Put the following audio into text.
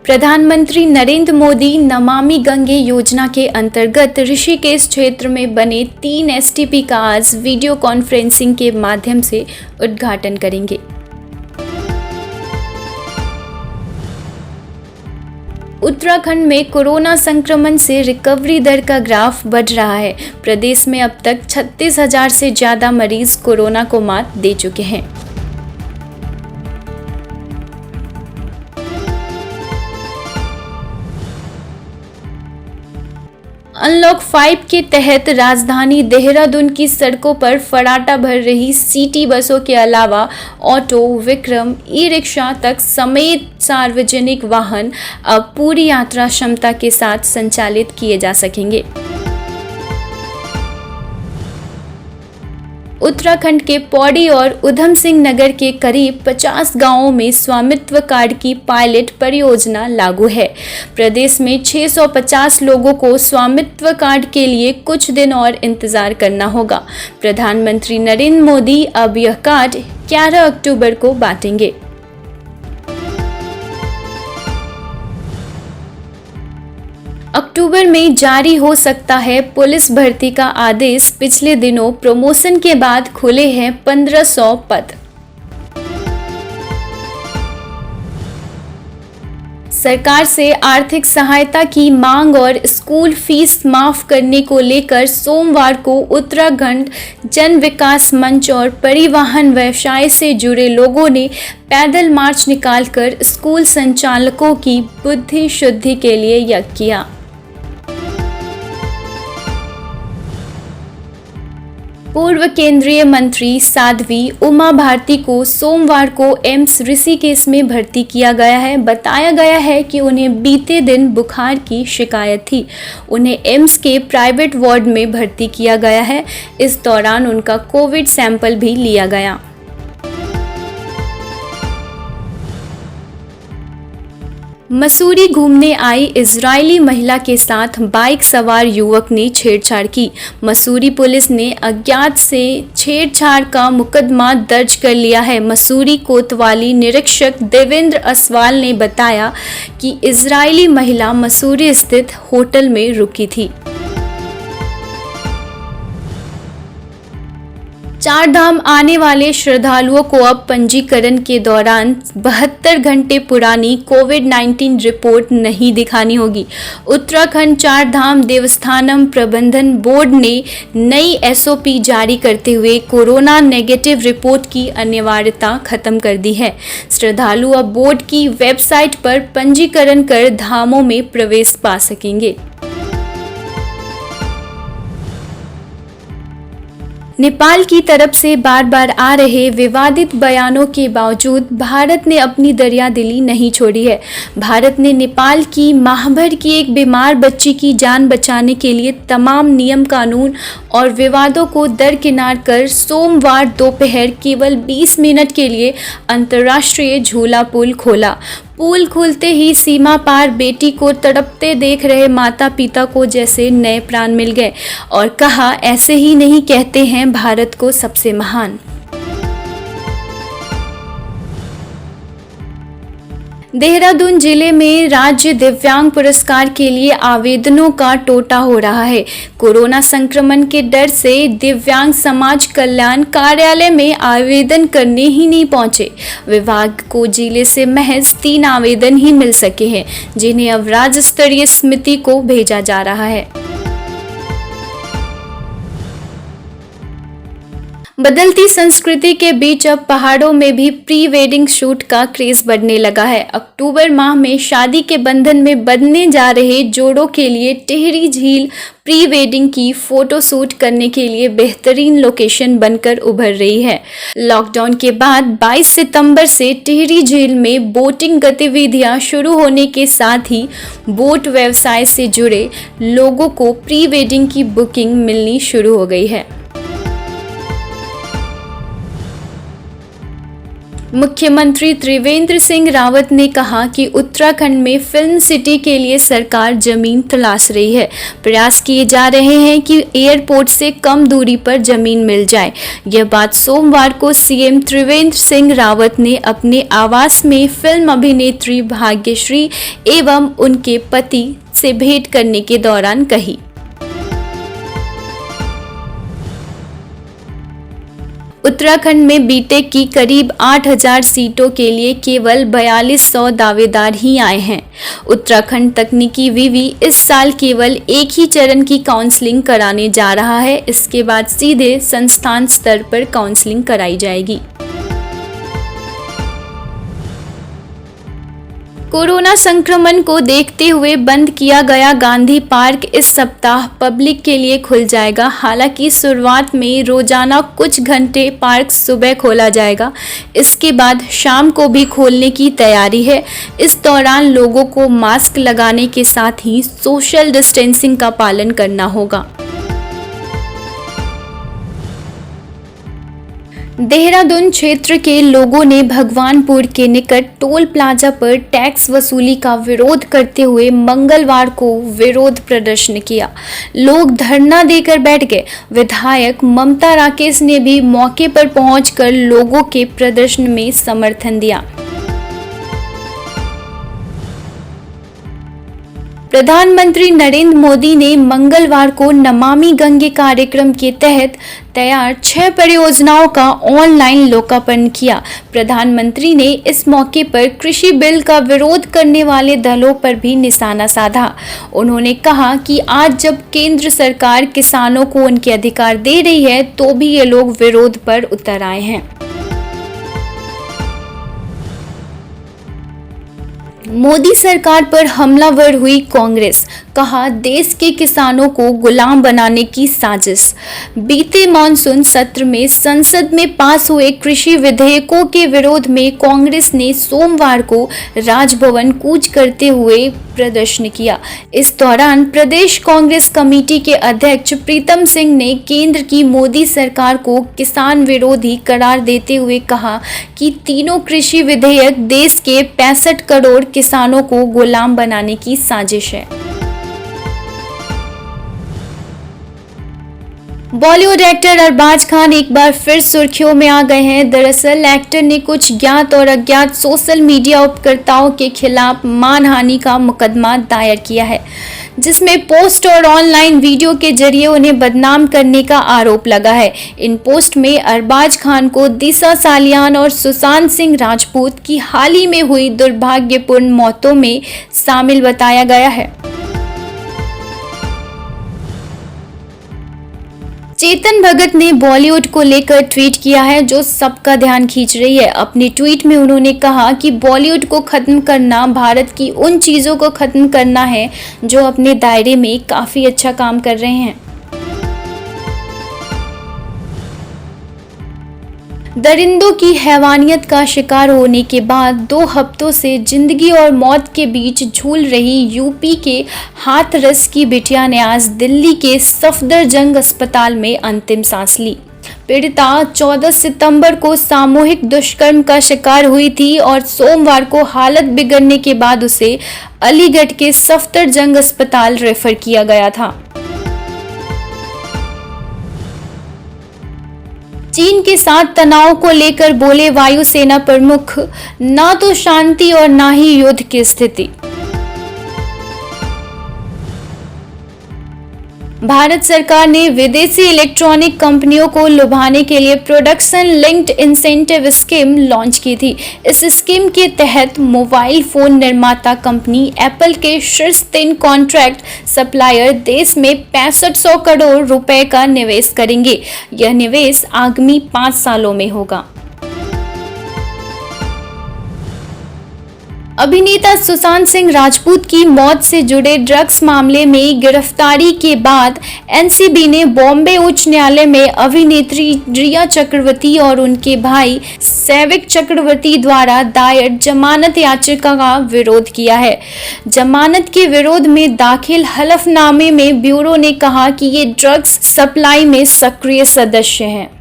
प्रधानमंत्री नरेंद्र मोदी नमामि गंगे योजना के अंतर्गत ऋषिकेश क्षेत्र में बने 3 एसटीपी का आज वीडियो कॉन्फ्रेंसिंग के माध्यम से उद्घाटन करेंगे। उत्तराखंड में कोरोना संक्रमण से रिकवरी दर का ग्राफ बढ़ रहा है। प्रदेश में अब तक 36,000 से ज़्यादा मरीज कोरोना को मात दे चुके हैं। अनलॉक 5 के तहत राजधानी देहरादून की सड़कों पर फराटा भर रही सिटी बसों के अलावा ऑटो, विक्रम, ई रिक्शा तक समेत सार्वजनिक वाहन अब पूरी यात्रा क्षमता के साथ संचालित किए जा सकेंगे। उत्तराखंड के पौड़ी और उधम सिंह नगर के करीब 50 गांवों में स्वामित्व कार्ड की पायलट परियोजना लागू है। प्रदेश में 650 लोगों को स्वामित्व कार्ड के लिए कुछ दिन और इंतजार करना होगा। प्रधानमंत्री नरेंद्र मोदी अब यह कार्ड 11 अक्टूबर को बांटेंगे। अक्टूबर में जारी हो सकता है पुलिस भर्ती का आदेश। पिछले दिनों प्रमोशन के बाद खुले हैं 1500 पद। सरकार से आर्थिक सहायता की मांग और स्कूल फीस माफ करने को लेकर सोमवार को उत्तराखंड जन विकास मंच और परिवहन व्यवसाय से जुड़े लोगों ने पैदल मार्च निकालकर स्कूल संचालकों की बुद्धि शुद्धि के लिए यज्ञ किया। पूर्व केंद्रीय मंत्री साध्वी उमा भारती को सोमवार को एम्स ऋषिकेश में भर्ती किया गया है। बताया गया है कि उन्हें बीते दिन बुखार की शिकायत थी। उन्हें एम्स के प्राइवेट वार्ड में भर्ती किया गया है। इस दौरान उनका कोविड सैंपल भी लिया गया। मसूरी घूमने आई इजरायली महिला के साथ बाइक सवार युवक ने छेड़छाड़ की। मसूरी पुलिस ने अज्ञात से छेड़छाड़ का मुकदमा दर्ज कर लिया है। मसूरी कोतवाली निरीक्षक देवेंद्र असवाल ने बताया कि इजरायली महिला मसूरी स्थित होटल में रुकी थी। 4 धाम आने वाले श्रद्धालुओं को अब पंजीकरण के दौरान 72 घंटे पुरानी कोविड-19 रिपोर्ट नहीं दिखानी होगी। उत्तराखंड 4 धाम देवस्थानम प्रबंधन बोर्ड ने नई एसओपी जारी करते हुए कोरोना नेगेटिव रिपोर्ट की अनिवार्यता खत्म कर दी है। श्रद्धालु अब बोर्ड की वेबसाइट पर पंजीकरण कर धामों में प्रवेश पा सकेंगे। नेपाल की तरफ से बार बार आ रहे विवादित बयानों के बावजूद भारत ने अपनी दरियादिली नहीं छोड़ी है। भारत ने नेपाल की माहभर की एक बीमार बच्ची की जान बचाने के लिए तमाम नियम कानून और विवादों को दरकिनार कर सोमवार दोपहर केवल 20 मिनट के लिए अंतर्राष्ट्रीय झूला पुल खोला। पुल खुलते ही सीमा पार बेटी को तड़पते देख रहे माता पिता को जैसे नए प्राण मिल गए और कहा, ऐसे ही नहीं कहते हैं भारत को सबसे महान। देहरादून जिले में राज्य दिव्यांग पुरस्कार के लिए आवेदनों का टोटा हो रहा है। कोरोना संक्रमण के डर से दिव्यांग समाज कल्याण कार्यालय में आवेदन करने ही नहीं पहुंचे। विभाग को जिले से महज 3 आवेदन ही मिल सके हैं, जिन्हें अब राज्य स्तरीय समिति को भेजा जा रहा है। बदलती संस्कृति के बीच अब पहाड़ों में भी प्री वेडिंग शूट का क्रेज बढ़ने लगा है। अक्टूबर माह में शादी के बंधन में बंधने जा रहे जोड़ों के लिए टिहरी झील प्री वेडिंग की फोटो शूट करने के लिए बेहतरीन लोकेशन बनकर उभर रही है। लॉकडाउन के बाद 22 सितंबर से टिहरी झील में बोटिंग गतिविधियां शुरू होने के साथ ही बोट व्यवसाय से जुड़े लोगों को प्री वेडिंग की बुकिंग मिलनी शुरू हो गई है। मुख्यमंत्री त्रिवेंद्र सिंह रावत ने कहा कि उत्तराखंड में फिल्म सिटी के लिए सरकार जमीन तलाश रही है। प्रयास किए जा रहे हैं कि एयरपोर्ट से कम दूरी पर जमीन मिल जाए। यह बात सोमवार को सीएम त्रिवेंद्र सिंह रावत ने अपने आवास में फिल्म अभिनेत्री भाग्यश्री एवं उनके पति से भेंट करने के दौरान कही। उत्तराखंड में बीटेक की करीब 8,000 सीटों के लिए केवल 4200 दावेदार ही आए हैं। उत्तराखंड तकनीकी विवि इस साल केवल एक ही चरण की काउंसलिंग कराने जा रहा है। इसके बाद सीधे संस्थान स्तर पर काउंसलिंग कराई जाएगी। कोरोना संक्रमण को देखते हुए बंद किया गया गांधी पार्क इस सप्ताह पब्लिक के लिए खुल जाएगा। हालांकि शुरुआत में रोजाना कुछ घंटे पार्क सुबह खोला जाएगा। इसके बाद शाम को भी खोलने की तैयारी है। इस दौरान लोगों को मास्क लगाने के साथ ही सोशल डिस्टेंसिंग का पालन करना होगा। देहरादून क्षेत्र के लोगों ने भगवानपुर के निकट टोल प्लाजा पर टैक्स वसूली का विरोध करते हुए मंगलवार को विरोध प्रदर्शन किया। लोग धरना देकर बैठ गए। विधायक ममता राकेश ने भी मौके पर पहुंचकर लोगों के प्रदर्शन में समर्थन दिया। प्रधानमंत्री नरेंद्र मोदी ने मंगलवार को नमामि गंगे कार्यक्रम के तहत तैयार 6 परियोजनाओं का ऑनलाइन लोकार्पण किया। प्रधानमंत्री ने इस मौके पर कृषि बिल का विरोध करने वाले दलों पर भी निशाना साधा। उन्होंने कहा कि आज जब केंद्र सरकार किसानों को उनके अधिकार दे रही है तो भी ये लोग विरोध पर उतर आए हैं। मोदी सरकार पर हमलावर हुई कांग्रेस, कहा देश के किसानों को गुलाम बनाने की साजिश। बीते मानसून सत्र में संसद में पास हुए कृषि विधेयकों के विरोध में कांग्रेस ने सोमवार को राजभवन कूच करते हुए प्रदर्शन किया। इस दौरान प्रदेश कांग्रेस कमेटी के अध्यक्ष प्रीतम सिंह ने केंद्र की मोदी सरकार को किसान विरोधी करार देते हुए कहा कि तीनों कृषि विधेयक देश के 65 करोड़ किसानों को गुलाम बनाने की साजिश है। बॉलीवुड एक्टर अरबाज खान एक बार फिर सुर्खियों में आ गए हैं। दरअसल एक्टर ने कुछ ज्ञात और अज्ञात सोशल मीडिया उपयोगकर्ताओं के खिलाफ मानहानि का मुकदमा दायर किया है, जिसमें पोस्ट और ऑनलाइन वीडियो के जरिए उन्हें बदनाम करने का आरोप लगा है। इन पोस्ट में अरबाज खान को दिशा सालियान और सुशांत सिंह राजपूत की हाल ही में हुई दुर्भाग्यपूर्ण मौतों में शामिल बताया गया है। चेतन भगत ने बॉलीवुड को लेकर ट्वीट किया है जो सबका ध्यान खींच रही है। अपने ट्वीट में उन्होंने कहा कि बॉलीवुड को खत्म करना भारत की उन चीजों को खत्म करना है जो अपने दायरे में काफी अच्छा काम कर रहे हैं। दरिंदों की हैवानियत का शिकार होने के बाद 2 हफ्तों से जिंदगी और मौत के बीच झूल रही यूपी के हाथरस की बिटिया ने आज दिल्ली के सफदरजंग अस्पताल में अंतिम सांस ली। पीड़िता 14 सितंबर को सामूहिक दुष्कर्म का शिकार हुई थी और सोमवार को हालत बिगड़ने के बाद उसे अलीगढ़ के सफदरजंग अस्पताल रेफर किया गया था। चीन के साथ तनाव को लेकर बोले वायुसेना प्रमुख, ना तो शांति और ना ही युद्ध की स्थिति। भारत सरकार ने विदेशी इलेक्ट्रॉनिक कंपनियों को लुभाने के लिए production linked incentive scheme launch की थी। इस स्कीम के तहत मोबाइल फोन निर्माता कंपनी एप्पल के शीर्ष 3 कॉन्ट्रैक्ट सप्लायर देश में 6500 करोड़ रुपए का निवेश करेंगे। यह निवेश आगामी 5 सालों में होगा। अभिनेता सुशांत सिंह राजपूत की मौत से जुड़े ड्रग्स मामले में गिरफ्तारी के बाद एनसीबी ने बॉम्बे उच्च न्यायालय में अभिनेत्री रिया चक्रवर्ती और उनके भाई सैविक चक्रवर्ती द्वारा दायर जमानत याचिका का विरोध किया है। जमानत के विरोध में दाखिल हलफनामे में ब्यूरो ने कहा कि ये ड्रग्स सप्लाई में सक्रिय सदस्य हैं।